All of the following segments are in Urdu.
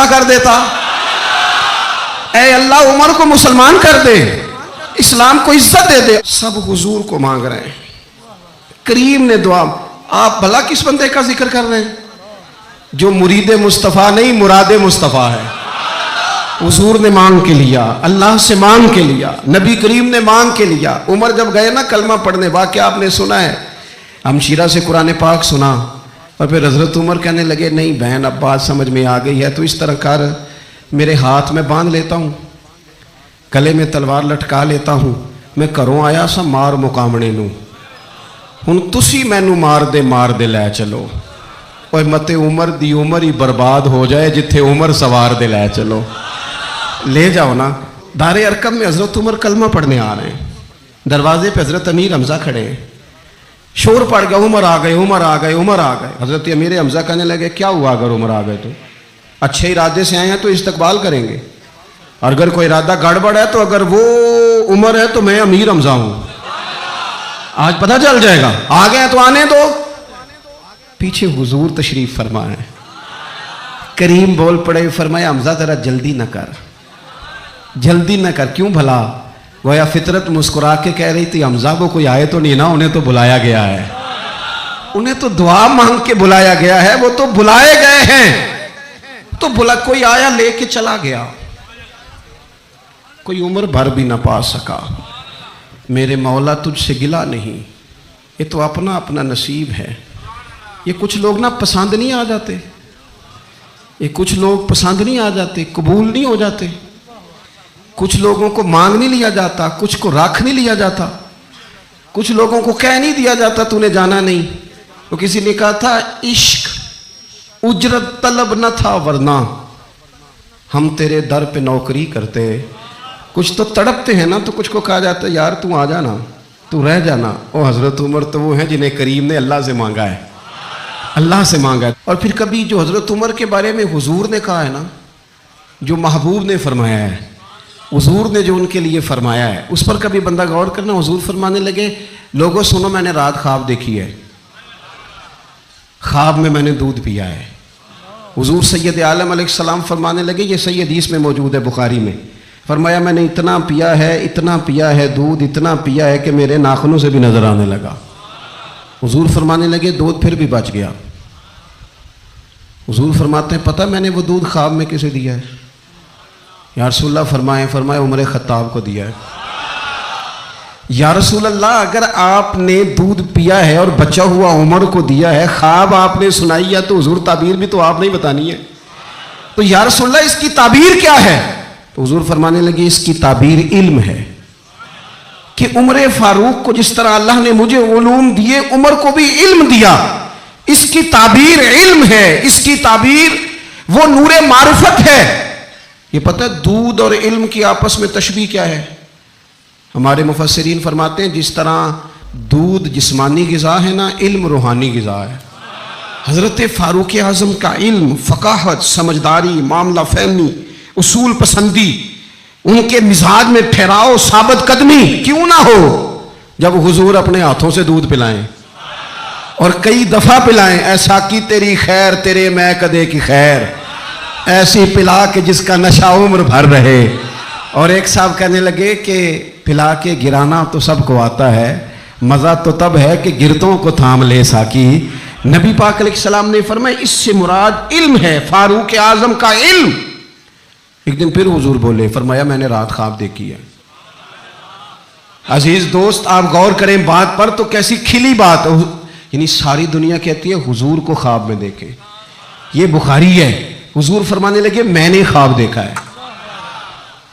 کر دیتا. اے اللہ عمر کو مسلمان کر دے, اسلام کو عزت دے دے. سب حضور کو مانگ رہے ہیں. کریم نے دعا, آپ بھلا کس بندے کا ذکر کر رہے ہیں جو مرید مصطفیٰ نہیں مراد مصطفیٰ ہے. حضور نے مانگ کے لیا, اللہ سے مانگ کے لیا, نبی کریم نے مانگ کے لیا. عمر جب گئے نا کلمہ پڑھنے, واقعہ آپ نے سنا ہے, ہمشیرہ سے قرآن پاک سنا, اور پھر حضرت عمر کہنے لگے نہیں بہن اب بات سمجھ میں آ گئی ہے, تو اس طرح کر, میرے ہاتھ میں باندھ لیتا ہوں, گلے میں تلوار لٹکا لیتا ہوں, میں کروں آیا سا مار مقامنے نوں, ہن تسی مینوں مار دے لے چلو. اور مت عمر دی عمر ہی برباد ہو جائے جتھے عمر سوار دے لے چلو. لے جاؤ نا. دار ارقم میں حضرت عمر کلمہ پڑھنے آ رہے ہیں, دروازے پہ حضرت امیر حمزہ کھڑے ہیں. شور پڑ گیا, عمر آ گئے, عمر آ گئے, عمر آ گئے. حضرت امیر حمزہ کہنے لگے کیا ہوا اگر عمر آ گئے تو اچھے ارادے سے آئے ہیں تو استقبال کریں گے, اور اگر کوئی ارادہ گڑبڑ ہے تو اگر وہ عمر ہے تو میں امیر حمزہ ہوں, آج پتہ چل جائے گا. آ گئے تو آنے دو. پیچھے حضور تشریف فرما ہے. کریم بول پڑے, فرمایا حمزہ ذرا جلدی نہ کر, جلدی نہ کر. کیوں بھلا؟ گویا فطرت مسکرا کے کہہ رہی تھی حمزہ کو کوئی آئے تو نہیں نا, انہیں تو بلایا گیا ہے, انہیں تو دعا مانگ کے بلایا گیا ہے, وہ تو بلائے گئے ہیں. تو کوئی آیا لے کے چلا گیا, کوئی عمر بھر بھی نہ پا سکا. میرے مولا تجھ سے گلا نہیں, یہ تو اپنا اپنا نصیب ہے. یہ کچھ لوگ نا پسند نہیں آ جاتے, یہ کچھ لوگ پسند نہیں آ جاتے, قبول نہیں ہو جاتے. کچھ لوگوں کو مانگ نہیں لیا جاتا, کچھ کو رکھ نہیں لیا جاتا, کچھ لوگوں کو کہہ نہیں دیا جاتا تو نے جانا نہیں. تو کسی نے کہا تھا عشق اجرت طلب نہ تھا ورنہ ہم تیرے در پہ نوکری کرتے. کچھ تو تڑپتے ہیں نا, تو کچھ کو کہا جاتا ہے یار تو آ جانا, تو رہ جانا. او حضرت عمر تو وہ ہیں جنہیں کریم نے اللہ سے مانگا ہے, اللہ سے مانگا ہے. اور پھر کبھی جو حضرت عمر کے بارے میں حضور نے کہا ہے نا, جو محبوب نے فرمایا ہے, حضور نے جو ان کے لیے فرمایا ہے, اس پر کبھی بندہ غور کرنا. حضور فرمانے لگے لوگوں سنو, میں نے رات خواب دیکھی ہے, خواب میں نے دودھ پیا ہے. حضور سید عالم علیہ السلام فرمانے لگے, یہ صحیح حدیث میں موجود ہے بخاری میں, فرمایا میں نے اتنا پیا ہے دودھ, اتنا پیا ہے کہ میرے ناخنوں سے بھی نظر آنے لگا. حضور فرمانے لگے دودھ پھر بھی بچ گیا. حضور فرماتے ہیں پتہ میں نے وہ دودھ خواب میں کسے دیا ہے؟ یا رسول اللہ فرمایا عمر خطاب کو دیا ہے. یا رسول اللہ اگر آپ نے دودھ پیا ہے اور بچا ہوا عمر کو دیا ہے, خواب آپ نے سنائی ہے, تو حضور تعبیر بھی تو آپ نہیں بتانی ہے. تو یا رسول اللہ اس کی تعبیر کیا ہے؟ تو حضور فرمانے لگے اس کی تعبیر علم ہے, کہ عمر فاروق کو جس طرح اللہ نے مجھے علوم دیے, عمر کو بھی علم دیا. اس کی تعبیر علم ہے, اس کی تعبیر وہ نور معرفت ہے. یہ پتہ دودھ اور علم کی آپس میں تشبیہ کیا ہے؟ ہمارے مفسرین فرماتے ہیں جس طرح دودھ جسمانی غذا ہے نا, علم روحانی غذا ہے. حضرت فاروق اعظم کا علم, فقاہت, سمجھداری, معاملہ فہمی, اصول پسندی, ان کے مزاج میں ٹھہراؤ, ثابت قدمی کیوں نہ ہو, جب حضور اپنے ہاتھوں سے دودھ پلائیں اور کئی دفعہ پلائیں. ایسا کی تیری خیر تیرے میں کدے کی خیر, ایسی پلا کہ جس کا نشہ عمر بھر رہے. اور ایک صاحب کہنے لگے کہ پلا کے گرانا تو سب کو آتا ہے, مزہ تو تب ہے کہ گرتوں کو تھام لے ساکی. نبی پاک علیہ السلام نے فرمایا اس سے مراد علم ہے, فاروق اعظم کا علم. ایک دن پھر حضور بولے, فرمایا میں نے رات خواب دیکھی ہے. عزیز دوست آپ غور کریں بات پر, تو کیسی کھلی بات, یعنی ساری دنیا کہتی ہے حضور کو خواب میں دیکھے. یہ بخاری ہے. حضور فرمانے لگے میں نے خواب دیکھا ہے.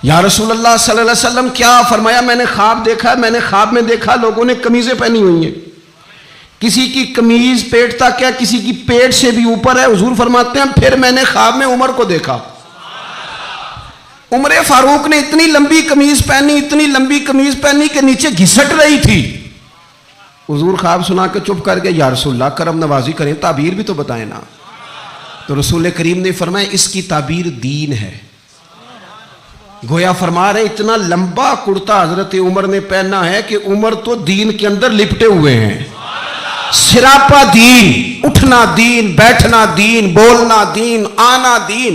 یا رسول اللہ صلی اللہ علیہ وسلم کیا؟ فرمایا میں نے خواب دیکھا ہے, میں نے خواب میں دیکھا لوگوں نے قمیضیں پہنی ہوئی ہیں, کسی کی قمیض پیٹ تک ہے, کسی کی پیٹ سے بھی اوپر ہے. حضور فرماتے ہیں پھر میں نے خواب میں عمر کو دیکھا. عمر فاروق نے اتنی لمبی قمیض پہنی, اتنی لمبی قمیض پہنی کہ نیچے گھسٹ رہی تھی. حضور خواب سنا کے چپ کر گئے. یا رسول اللہ کرم نوازی کریں, تعبیر بھی تو بتائیں نا. تو رسول کریم نے فرمایا اس کی تعبیر دین ہے. گویا فرما رہے اتنا لمبا کرتا حضرت عمر نے پہنا ہے کہ عمر تو دین کے اندر لپٹے ہوئے ہیں. سراپا دین, اٹھنا دین, بیٹھنا دین, بولنا دین, آنا دین.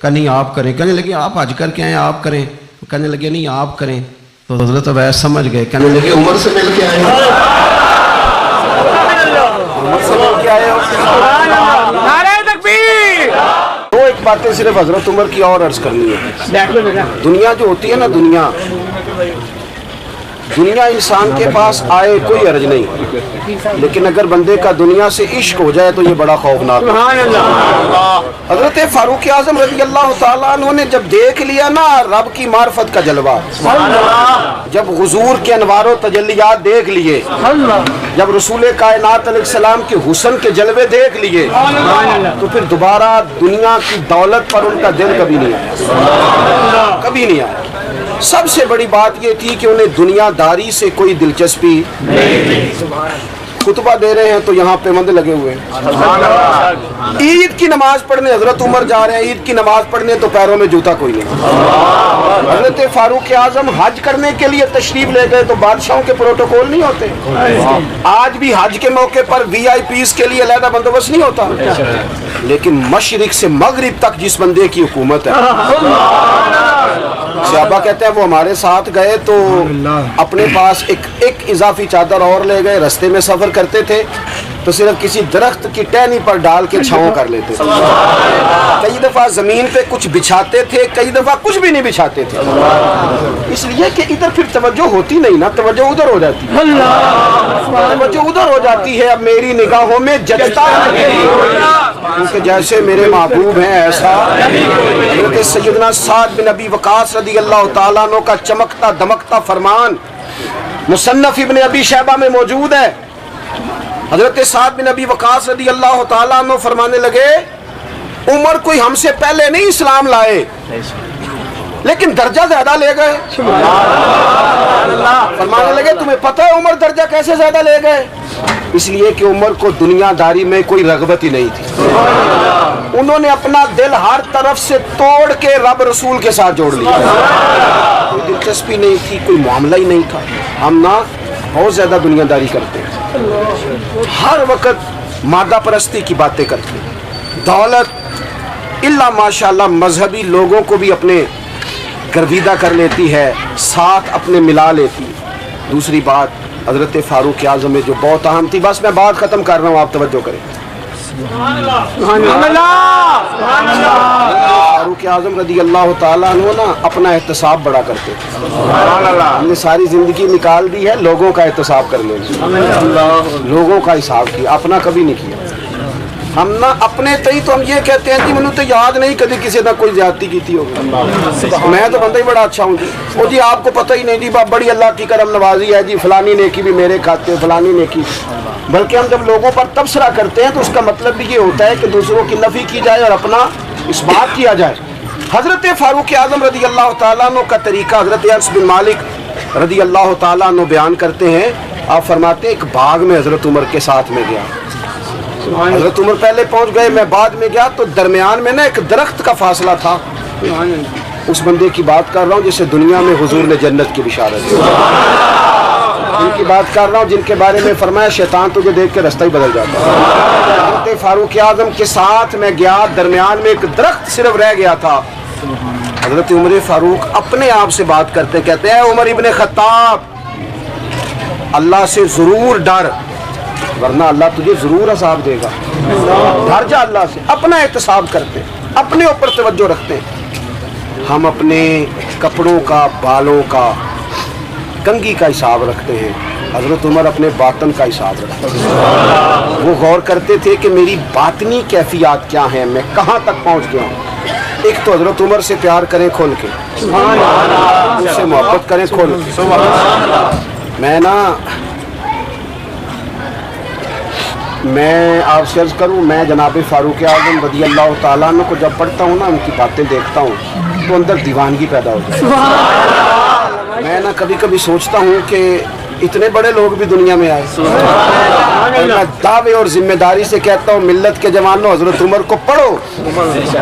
کہا نہیں آپ کریں. کہنے لگے آپ حج کر کے آئے آپ کریں. کہنے لگے نہیں آپ کریں. تو حضرت عبیس سمجھ گئے, کہنے لگے عمر سے مل کے آئے ہو, عمر سے مل کے آئے ہو. نعرہ تکبیر. دو ایک باتیں صرف حضرت عمر کی اور عرض کرنی ہے. دنیا جو ہوتی ہے نا, دنیا انسان کے پاس آئے کوئی عرض نہیں, لیکن اگر بندے کا دنیا سے عشق ہو جائے تو یہ بڑا خوفناک ہے. حضرت فاروق اعظم رضی اللہ تعالیٰ عنہ نے جب دیکھ لیا نا رب کی معرفت کا جلوہ, جب حضور کے انوار و تجلیات دیکھ لیے, جب رسول کائنات علیہ السلام کے حسن کے جلوے دیکھ لیے, تو پھر دوبارہ دنیا کی دولت پر ان کا دل کبھی نہیں آیا, کبھی نہیں آیا. سب سے بڑی بات یہ تھی کہ انہیں دنیا داری سے کوئی دلچسپی نہیں. خطبہ دے رہے ہیں تو یہاں پہ مند لگے ہوئے ہیں. عید کی نماز پڑھنے حضرت عمر جا رہے ہیں, عید کی نماز پڑھنے تو پیروں میں جوتا کوئی نہیں. حضرت فاروق اعظم حج کرنے کے لیے تشریف لے گئے تو بادشاہوں کے پروٹوکول نہیں ہوتے. آج بھی حج کے موقع پر وی آئی پیز کے لیے علیحدہ بندوبست نہیں ہوتا, لیکن مشرق سے مغرب تک جس بندے کی حکومت ہے, صحابہ کہتے ہیں وہ ہمارے ساتھ گئے تو اپنے پاس ایک اضافی چادر اور لے گئے. رستے میں سفر کرتے تھے تو صرف کسی درخت کی ٹہنی پر ڈال کے چھاؤں کر لیتے تھے. کئی دفعہ زمین پہ کچھ بچھاتے تھے, کئی دفعہ کچھ بھی نہیں بچھاتے تھے, اس لیے کہ ادھر پھر توجہ ہوتی نہیں نا, توجہ ادھر ہو جاتی ہے, توجہ ادھر ہو جاتی ہے. اب میری نگاہوں میں جچتا ہے کیونکہ جیسے میرے محبوب ہیں ایسا. حضرت سیدنا سعد بن ابی وقاص رضی اللہ تعالیٰ عنہ کا چمکتا دمکتا فرمان مصنف ابن ابی شیبہ میں موجود ہے. حضرت سعد بن ابی وقاص رضی اللہ تعالیٰ عنہ فرمانے لگے عمر کوئی ہم سے پہلے نہیں اسلام لائے, لیکن درجہ زیادہ لے گئے. فرمانے لگے تمہیں پتہ ہے عمر درجہ کیسے زیادہ لے گئے؟ اس لیے کہ عمر کو دنیا داری میں کوئی رغبت ہی نہیں تھی. انہوں نے اپنا دل ہر طرف سے توڑ کے رب رسول کے ساتھ جوڑ لیا. کوئی دلچسپی نہیں تھی, کوئی معاملہ ہی نہیں تھا. ہم نا بہت زیادہ دنیا داری کرتے ہیں, ہر وقت مادہ پرستی کی باتیں کرتے ہیں, دولت الا ماشاءاللہ مذہبی لوگوں کو بھی اپنے گرویدہ کر لیتی ہے, ساتھ اپنے ملا لیتی. دوسری بات حضرت فاروق اعظم میں جو بہت اہم تھی, بس میں بات ختم کر رہا ہوں, آپ توجہ کریں. فاروق اعظم رضی اللہ تعالیٰ عنہ نا اپنا احتساب بڑا کرتے تھے. ہم نے ساری زندگی نکال دی ہے لوگوں کا احتساب کرنے میں, لوگوں کا حساب کیا, اپنا کبھی نہیں کیا. ہم نا اپنے تئی تو ہم یہ کہتے ہیں کہ مجھے تو یاد نہیں کبھی کسی نے کوئی زیادتی کی تھی ہوگی, میں تو بندہ ہی بڑا اچھا ہوں جی. وہ جی آپ کو پتہ ہی نہیں جی, بڑی اللہ کی کرم نوازی ہے جی, فلانی نیکی بھی میرے کھاتے, فلانی نیکی. بلکہ ہم جب لوگوں پر تبصرہ کرتے ہیں تو اس کا مطلب بھی یہ ہوتا ہے کہ دوسروں کی نفی کی جائے اور اپنا اس بات کیا جائے. حضرت فاروق اعظم رضی اللہ تعالیٰ عنہ کا طریقہ حضرت انس بن مالک رضی اللہ تعالیٰ عنہ بیان کرتے ہیں. آپ فرماتے ہیں ایک باغ میں حضرت عمر کے ساتھ میں گیا. حضرت عمر پہلے پہنچ گئے, میں بعد میں گیا, تو درمیان میں نا ایک درخت کا فاصلہ تھا. اس بندے کی بات کر رہا ہوں جسے دنیا میں حضور نے جنت کی بشارت دی. ان کی بات کر رہا ہوں جن کے بارے میں فرمایا شیطان تجھے دیکھ کے رستہ ہی بدل جاتا ہے. حضرت فاروق اعظم کے ساتھ میں گیا, درمیان میں ایک درخت صرف رہ گیا تھا. حضرت عمر فاروق اپنے آپ سے بات کرتے کہتے ہیں عمر ابن خطاب, اللہ سے ضرور ڈر ورنہ اللہ تجھے ضرور عذاب دے گا. ڈر جا اللہ سے. اپنا احتساب کرتے, اپنے اوپر توجہ رکھتے. ہم اپنے کپڑوں کا, بالوں کا, کنگھی کا حساب رکھتے ہیں. حضرت عمر اپنے باطن کا حساب رکھتے ہیں. وہ غور کرتے تھے کہ میری باطنی کیفیات کیا ہیں, میں کہاں تک پہنچ گیا ہوں. ایک تو حضرت عمر سے پیار کریں کھول کے, ان سے محبت کریں کھول کے. میں آپ سے عرض کروں, میں جناب فاروق اعظم رضی اللہ تعالیٰ عنہ کو جب پڑھتا ہوں نا, ان کی باتیں دیکھتا ہوں تو اندر دیوانگی پیدا ہو جاتی ہے. میں نا کبھی کبھی سوچتا ہوں کہ اتنے بڑے لوگ بھی دنیا میں آئے. میں دعوے اور ذمہ داری سے کہتا ہوں ملت کے جوانوں, حضرت عمر کو پڑھو,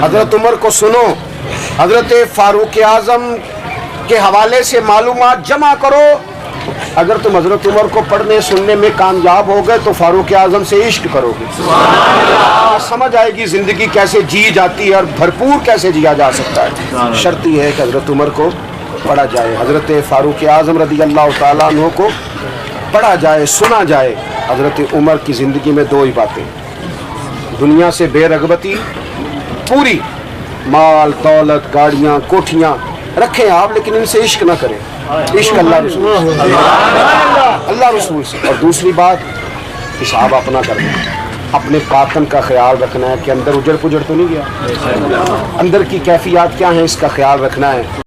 حضرت عمر کو سنو, حضرت فاروق اعظم کے حوالے سے معلومات جمع کرو, اگر تم حضرت عمر کو پڑھنے سننے میں کامیاب ہو گئے تو فاروق اعظم سے عشق کرو گے، سمجھ آئے گی زندگی کیسے جی جاتی ہے اور بھرپور کیسے جیا جا سکتا ہے۔ شرط یہ ہے کہ حضرت عمر کو پڑھا جائے، حضرت فاروق اعظم رضی اللہ تعالیٰ عنہ کو پڑھا جائے، سنا جائے۔ حضرت عمر کی زندگی میں دو ہی باتیں، دنیا سے بے رغبتی پوری، مال دولت گاڑیاں کوٹھیاں رکھیں آپ لیکن ان سے عشق نہ کریں، عشق اللہ رسول سے، اللہ رسول سے۔ اور دوسری بات، حساب اپنا کرنا، اپنے باطن کا خیال رکھنا ہے کہ اندر اجڑ پجڑ تو نہیں گیا، اندر کی کیفیات کیا ہیں اس کا خیال رکھنا ہے۔